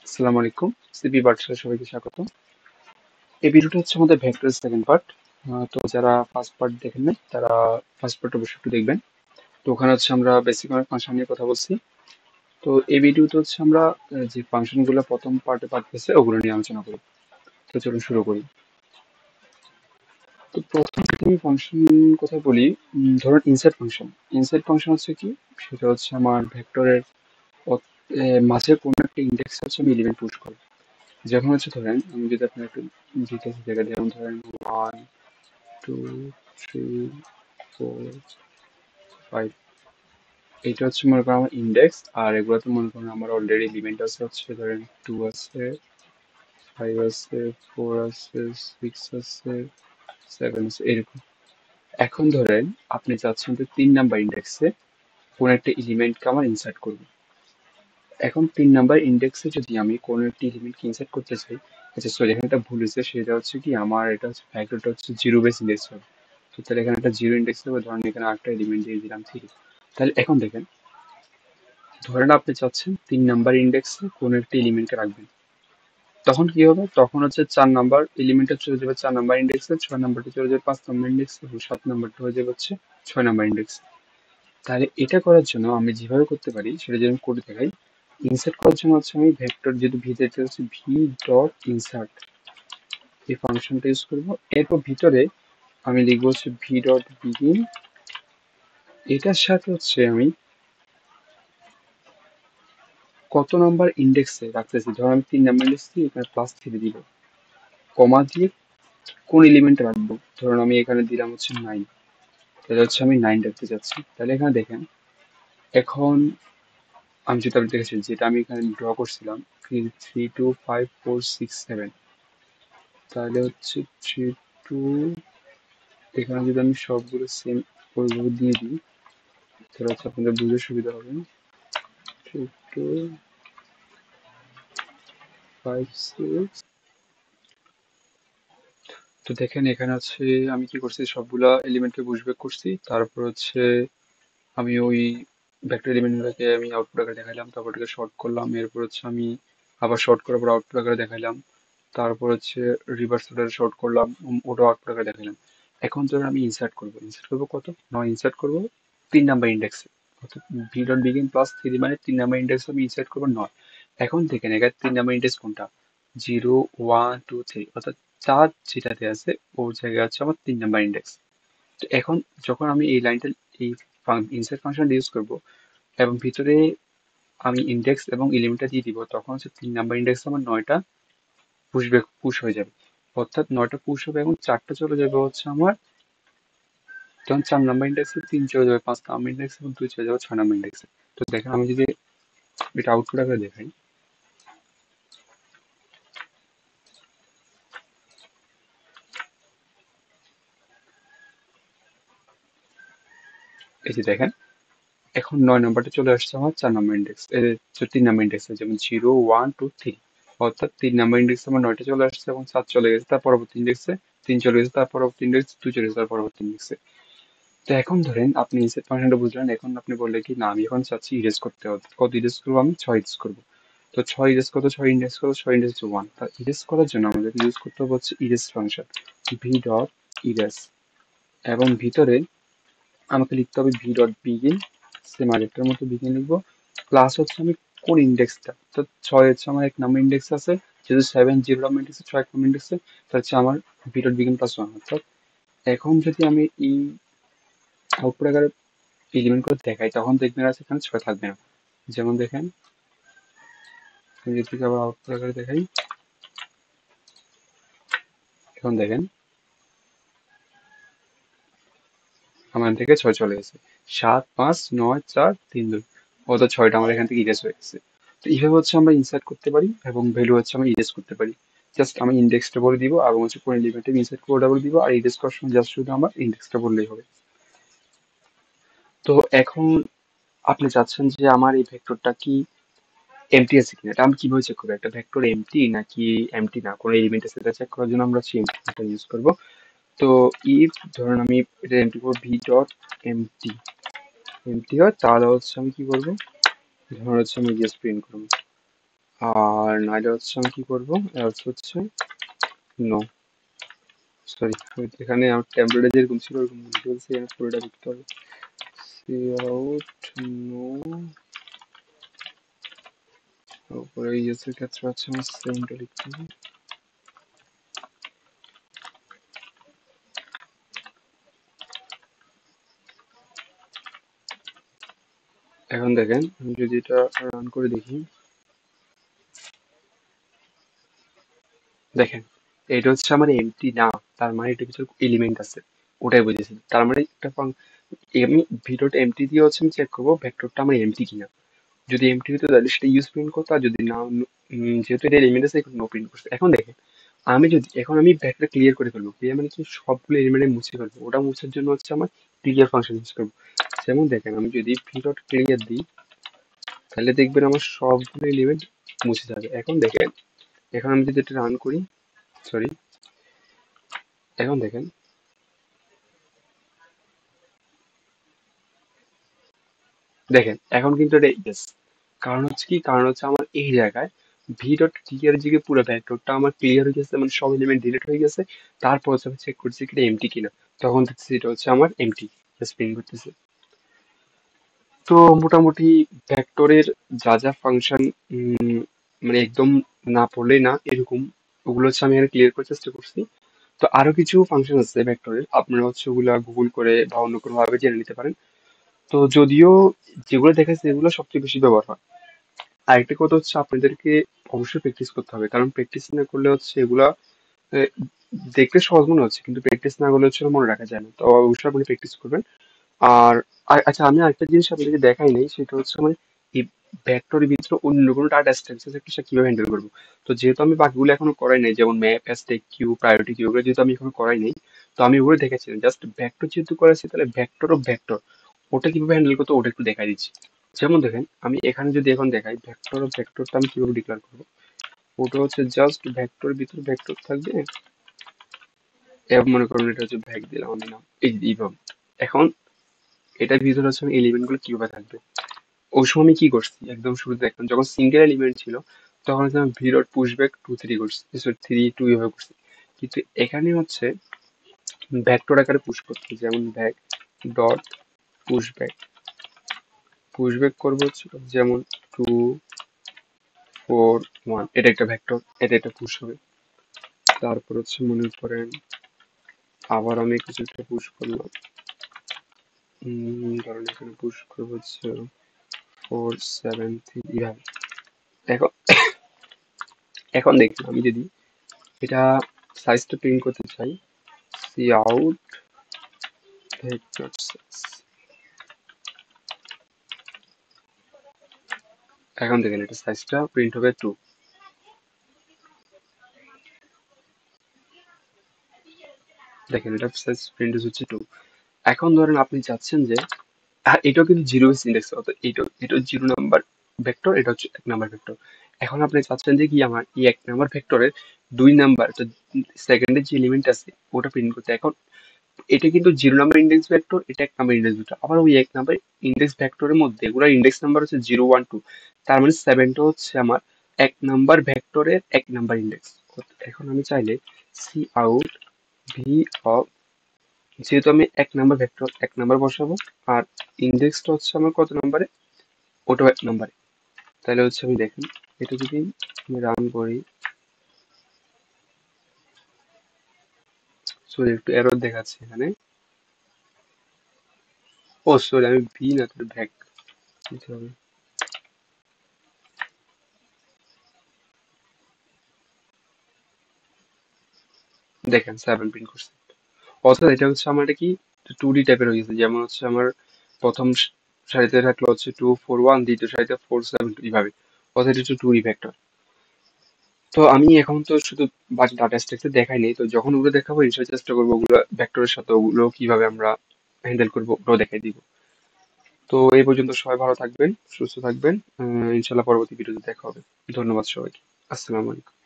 আসসালামু আলাইকুম। সিপি পাঠশালায় সবাইকে স্বাগত। এই ভিডিওটা হচ্ছে আমাদের ভেক্টরের সেকেন্ড পার্ট। তো যারা ফার্স্ট পার্ট দেখেন নাই তারা ফার্স্ট পার্ট অবশ্যই একটু দেখবেন। তো ওখানে হচ্ছে আমরা বেসিক অনেক ফাংশন নিয়ে কথা বলছি। তো এই ভিডিওতে হচ্ছে আমরা যে ফাংশন গুলো প্রথম পার্টে পার্ট পেয়েছে ওগুলো নিয়ে আলোচনা করি। তো চলুন শুরু করি। তো প্রথম যদি আমি ফাংশন কথা বলি, ধরুন ইনসার্ট ফাংশন। ইনসার্ট ফাংশন হচ্ছে কি, সেটা হচ্ছে আমার ভেক্টরের মাঝে কোনো একটা ইন্ডেক্স হচ্ছে আমি এলিমেন্ট পুশ করি। যখন হচ্ছে ধরেন আমি যদি আপনার একটু ডিটেলস দেখা যেমন ধরেন 1 2 3 4 5, এটা হচ্ছে মনে করেন আমার ইন্ডেক্স, আর এগুলোতে মনে করেন আমার অলরেডি এলিমেন্ট আছে হচ্ছে ধরেন 2 আছে, 5 আছে, 4 আছে, 6 আছে, 7 আছে, এরকম। এখন ধরেন আপনি চাচ্ছেন যে 3 নাম্বার ইন্ডেক্সে কোন একটা এলিমেন্টকে আমার ইনসার্ট করবো। এখন 3 নাম্বার ইন্ডেক্সে যদি আমি কোনো একটি এলিমেন্টকে ইনসার্ট করতে চাই, আচ্ছা সরি, এখানে একটা ভুল হয়েছে, সেটা হচ্ছে কি আমার এটা হচ্ছে ভ্যাক্টরটা হচ্ছে জিরো বেস ইন্ডেক্স হবে। তো তাহলে এখানে একটা জিরো ইন্ডেক্স হবে, ধরেন এখানে আরেকটা এলিমেন্ট দিয়ে দিলাম 3। তাহলে এখন দেখেন, ধরেন আপনি চাচ্ছেন 3 নাম্বার ইন্ডেক্সে কোনো একটা এলিমেন্টকে রাখবেন। তখন কি হবে, তখন হচ্ছে 4 নাম্বার এলিমেন্টটা চলে যাবে 4 নাম্বার ইন্ডেক্সে, 6 নাম্বারটা চলে যাবে 5 নাম্বার ইন্ডেক্সে, এবং 7 নাম্বারটা হয়ে যাবে হচ্ছে 6 নাম্বার ইন্ডেক্সে। তাহলে এটা করার জন্য আমি যেভাবে করতে পারি সেটা যদি আমি করে দেখাই। ইনসার্ট করার জন্য হচ্ছে আমি ভেক্টর যেহেতু ভিতরে হচ্ছে ভি ডট ইনসার্ট, এই ফাংশনটা ইউজ করবো। এরপর ভিতরে আমি লিখবো হচ্ছে ভি ডট বিগিন। এটার সাথে হচ্ছে আমি কত নাম্বার ইন্ডেক্সে রাখতেছি, ধরো আমি 3 নাম্বার ইন্ডেক্স দিয়ে এখানে +3 দিব, কমা দিয়ে কোন এলিমেন্ট রাখবো, ধরুন আমি এখানে দিলাম হচ্ছে 9। তাহলে হচ্ছে আমি 9 রাখতে চাচ্ছি। তাহলে এখানে দেখেন, এখন আমি যেটা দেখেছি, যেটা আমি এখানে ড্র করছিলাম 3 2 5 4 6 7, তাহলে হচ্ছে 3 2, এখানে যদি আমি সবগুলো সেম ওইভাবে দিয়ে দিই তাহলে হচ্ছে আপনাদের বুঝতে সুবিধা হবে। 3 2 5 6। তো দেখেন এখানে হচ্ছে আমি কি করছি, সবগুলা এলিমেন্টকে পুশ ব্যাক করছি, তারপর হচ্ছে আমি ওই ভেক্টর এলিমেন্টগুলোকে আমি আউটপুট আকারে দেখাইলাম, তারপর ওটাকে শর্ট করলাম, এরপর হচ্ছে আমি আবার শর্ট করার পর আউটপুট আকারে দেখাইলাম, তারপর হচ্ছে রিভার্স অর্ডারে শর্ট করলাম, ওটা আউটপুট আকারে দেখাইলাম। এখন ধরুন আমি ইনসার্ট করবো কত, নয় ইনসার্ট করবো 3 নাম্বার ইন্ডেক্সে, অর্থাৎ ভি ডট বিগিন +3 মানে 3 নাম্বার ইন্ডেক্স আমি ইনসার্ট করবো 9। এখন দেখেন এখানে 3 নাম্বার ইন্ডেক্স কোনটা, 0 1 2 3, অর্থাৎ 4 যেটাতে আছে ওর জায়গায় হচ্ছে আমার 3 নাম্বার ইন্ডেক্স। তো এখন যখন আমি এই লাইনটা, এই ইনসার্ট ফাংশনটা ইউজ করব এবং ভিতরে আমি ইন্ডেক্স এবং এলিমেন্টটা দিয়ে দিব, তখন হচ্ছে 3 নাম্বার ইন্ডেক্স আমার 9টা পুশ হয়ে যাবে। অর্থাৎ 9টা পুশ হবে এবং 4টা চলে যাবে হচ্ছে আমার, তখন 4 নাম্বার ইন্ডেক্সে, 3 চলে যাবে 5 নাম্বার ইন্ডেক্সে, এবং 2 চলে যাবে 6 নাম্বার ইন্ডেক্সে। তো দেখেন আমি যদি এটা আউটপুট আকারে দেখাই, এই যে দেখেন এখন 9 নাম্বারটা চলে আসছে আমার 4 নাম্বার ইন্ডেক্স, 3 নাম্বার ইন্ডেক্সে, যেমন 0 1 2 3, অর্থাৎ 3 নাম্বার ইন্ডেক্সে আমার 9টা চলে আসছে এবং 7 চলে গেছে তার পরবর্তী ইন্ডেক্সে, 3 চলে গেছে তার পরবর্তী ইন্ডেক্স, 2 চলে গেছে তার পরবর্তী ইন্ডেক্সে। তো এখন ধরেন আপনি ইনসার্ট ফাংশনটা বুঝলেন, এখন আপনি বললেন কি না আমি এখন চাচ্ছি ইরেজ করতে হবে, কত ইরেজ করবো, আমি 6 ইরেজ করবো। তো 6 ইরেজ কত, 6 ইন্ডেক্স কত, 6 ইন্ডেক্স হচ্ছে 1। তা ইরেজ করার জন্য আমাদের ইউজ করতে হবে হচ্ছে erase function, V dot erase, এবং ভিতরে আমাকে লিখতে হবে ভি ডট বিগিন, সেম আগেরটার মতো বিগিন লিখবো, প্লাস হচ্ছে আমি কোন ইন্ডেক্সটা, তো 6 হচ্ছে আমার 1 নাম্বার ইন্ডেক্স আছে, যেহেতু 7 0 নাম্বার ইন্ডেক্সে, 6 1 নাম্বার ইন্ডেক্সে, তা হচ্ছে আমার ভি ডট বিগিন +1। অর্থাৎ এখন যদি আমি এই আউটপুট আকারে এলিমেন্ট করে দেখাই তখন দেখবেন আর সেখানে 6 থাকবে না। যেমন দেখেন আমি যদি আবার আউটপুট আকারে দেখাই, এখন দেখেন আমার থেকে 6 চলে গেছে, 7 5 9 4 3 2, অর্থাৎ 6টা আমার এখান থেকে ইরেজ হয়ে গেছে। তো এইভাবে হচ্ছে আমরা ইনসার্ট করতে পারি এবং ভ্যালু হচ্ছে আমরা ইরেজ করতে পারি। জাস্ট আমি ইন্ডেক্সটা বলে দিব এবং হচ্ছে কোন এলিমেন্টে ইনসার্ট করে ওটা বলে দিব, আর ইরেজ করার সময় জাস্ট শুধু আমার ইন্ডেক্সটা বললেই হবে। তো এখন আপনি চাচ্ছেন যে আমার এই ভেক্টরটা কি এমটি আছে কিনা, এটা আমি কিভাবে চেক করবো একটা ভেক্টর এমটি নাকি এমটি না, কোনো এলিমেন্ট আছে এটা চেক করার জন্য আমরা হচ্ছে এমটি ইউজ করবো। তো ইফ ধরুন আমি এটা এমটি করবো, ভি ডট এমটি, এমটি হয় তাহলে হচ্ছে আমি কি করবো, ধরুন হচ্ছে আমি জাস্ট প্রিন্ট করবো আর নাইলে হচ্ছে আমি কি করবো, else হচ্ছে নো, সরি এখানে আমার ট্যাবলেটে যেরকম ছিল ওরকম বলছে, এখানে পুরোটা লিখতে হবে, সি আউট নো, তারপরে ইয়েস এর ক্ষেত্রে হচ্ছে আমার সেমটা লিখতে হবে। এখন দেখেন আমি যদি এটা রান করে দেখি, দেখেন এটা হচ্ছে আমার এমটি না, তার মানে এটার ভিতরে এলিমেন্ট আছে, ওটাই বুঝেছি। তার মানে একটা আমি ভিডিওটা এমটি দিয়ে হচ্ছে আমি চেক করবো ভেক্টরটা আমার এমটি কিনা। যদি এমটি হতো তাহলে সেটা ইউজ প্রিন্ট করতো, আর যদি না যেহেতু এটা এলিমেন্ট আছে এখন নো প্রিন্ট করছে। এখন দেখেন আমি যদি এখন আমি ভেক্টর ক্লিয়ার করে ফেলবো, ক্লিয়ার মানে কি সবগুলো এলিমেন্ট মুছে ফেলবো, ওটা মুছার জন্য হচ্ছে আমার ক্লিয়ার ফাংশন ইউজ করবো। যেমন দেখেন আমি যদি ভিডট ক্লিয়ার দিই তাহলে দেখবেন আমার সবগুলো এলিমেন্ট মুছে যাবে। এখন দেখেন এখন আমি যদি এটা রান করি, সরি এখন দেখেন, দেখেন এখন কিন্তু এটা ইয়েস। কারণ হচ্ছে কি, কারণ হচ্ছে আমার এই জায়গায় ভি ডট ক্লিয়ার দিকে পুরো ভেক্টরটা আমার ক্লিয়ার হয়ে গেছে, মানে সব এলিমেন্ট ডিলিট হয়ে গেছে। তারপর হচ্ছে আমি চেক করছি কি এটা এমটি কিনা, তখন দেখছি এটা হচ্ছে আমার এমটি প্রিন্ট করতেছে। তো মোটামুটি ভেক্টরের যা যা ফাংশন মানে একদম না পড়লেই না এরকম, ওগুলো হচ্ছে আমি এখানে ক্লিয়ার করার চেষ্টা করছি। তো আরো কিছু ফাংশন আছে ভেক্টরের, আপনারা হচ্ছে ওগুলা গুগল করে বা অন্য কোনো ভাবে জেনে নিতে পারেন। তো যদিও যেগুলো দেখাচ্ছে এগুলো সবচেয়ে বেশি ব্যবহার হয়। আরেকটা কথা হচ্ছে আপনাদেরকে অবশ্যই প্র্যাকটিস করতে হবে, কারণ প্র্যাকটিস না করলে হচ্ছে এগুলা আহ, দেখতে সহজ মনে হচ্ছে কিন্তু প্র্যাকটিস না করলে হচ্ছে মনে রাখা যায় না। তো অবশ্যই আপনি প্র্যাকটিস করবেন। আর আচ্ছা আমি আরেকটা জিনিস আপনাদেরকে দেখাই নাই, সেটা হচ্ছে মানে এই ভেক্টরের ভিতরে অন্য কোনো ডাটা স্ট্রাকচার থাকলে সেটা কিভাবে হ্যান্ডেল করবো। তো যেহেতু আমি বাকিগুলো এখনো করাই নাই, যেমন ম্যাপ অ্যাস্টেক কিউ প্রায়োরিটি কিউ, ওগুলো যেহেতু আমি এখনো করাই নাই, তো আমি ওগুলো দেখাচ্ছি জাস্ট ভেক্টর যেহেতু করেছি, তাহলে ভেক্টর অফ ভেক্টর ওটা কিভাবে হ্যান্ডেল করতে ওটা একটু দেখাই দিচ্ছি। যেমন দেখেন আমি এখানে যদি এখন দেখাই ভেক্টর অফ ভেক্টরটা আমি কিভাবে ডিক্লেয়ার করবো, ওটা হচ্ছে জাস্ট ভেক্টর ভিতরে ভেক্টর থাকবে, এবার মনে করুন এটা হচ্ছে ভ্যাক দিলাম আমি নাম, এইভাবে। এখন এটার ভিতরে হচ্ছে আমি এলিমেন্ট গুলো কিভাবে থাকবে, ওই সময় আমি কি করছি একদম শুরুতে দেখলাম যখন সিঙ্গেল এলিমেন্ট ছিল, তখন হচ্ছে আমি ভি ডট পুশ ব্যাক 2 3 করছি, সরি 3 2 এভাবে করছি। কিন্তু এখানে হচ্ছে ভেক্টর আকারে পুশ করছি, যেমন vec dot push back, push back করবো হচ্ছে যেমন 2 4 1, এটা একটা ভেক্টর, এটা একটা পুশ হবে। তারপর হচ্ছে মনে করেন আবার আমি কিছু একটা পুশ করলাম, ধরেন এখানে পুশ করবো হচ্ছে 4 7 3 এইভাবে। এখন এখন দেখুন আমি যদি এটা সাইজটা প্রিন্ট করতে চাই, সি আউট ভেক্টর সাইজ, এখন দেখেন এটা সাইজটা প্রিন্ট হবে 2, দেখেন এটা সাইজ প্রিন্ট হচ্ছে 2। এখন ধরেন আপনি চাচ্ছেন যে, আর এটাও কিন্তু জিরো বেস ইন্ডেক্স, অর্থাৎ এটা 0 নাম্বার ভেক্টর, এটা হচ্ছে 1 নাম্বার ভেক্টর। এখন আপনি চাচ্ছেন যে কি আমার এই 1 নাম্বার ভেক্টরের 2 নাম্বার সেকেন্ডের যে এলিমেন্ট আছে ওটা প্রিন্ট করতে। এখন এটা কিন্তু 0 নাম্বার ইন্ডেক্স ভেক্টর, এটা 1 নাম্বার ইন্ডেক্স ভেক্টর, আবার ওই 1 নাম্বার ইন্ডেক্স ভেক্টরের মধ্যে এগুলো ইন্ডেক্স নাম্বার হচ্ছে 0 1 2, তার মানে 7টা হচ্ছে আমার 1 নাম্বার ভেক্টরের 1 নাম্বার ইন্ডেক্স। এখন আমি চাইলে সি আউট ভি অফ, যেহেতু আমি 1 নাম্বার ভেক্টর 1 নাম্বার বসাবো, আর ইন্ডেক্সটা হচ্ছে আমার কত নাম্বারে, ওটাও 1 নাম্বারে। তাহলে হচ্ছে আমি দেখেন এটা যদি আমি রান করি, সরি একটু এরর দেখাচ্ছে এখানে, ও সরি আমি ভি না তাহলে ভ্যাক দিতে হবে। দেখেন 7 প্রিন্ট করছে, অর্থাৎ এটা হচ্ছে আমার এটা কি 2D টাইপের হয়ে গেছে। যেমন হচ্ছে আমার প্রথম সারিতে থাকলো হচ্ছে 2 4 1, দ্বিতীয় সারিতে 4 7 2 এইভাবে, অর্থাৎ এটা হচ্ছে 2D ভেক্টর। তো আমি এখন তো শুধু বাকি ডাটা স্ট্রাকচার দেখাই নেই, তো যখন ওগুলো দেখাবো ইনশাল্লাহ চেষ্টা করবো ওগুলো ভেক্টরের সাথে ওগুলো কিভাবে আমরা হ্যান্ডেল করবো ওগুলো দেখাই দিব। তো এই পর্যন্ত সবাই ভালো থাকবেন, সুস্থ থাকবেন, ইনশাল্লাহ পরবর্তী ভিডিওতে দেখা হবে। ধন্যবাদ সবাইকে। আসসালামু আলাইকুম।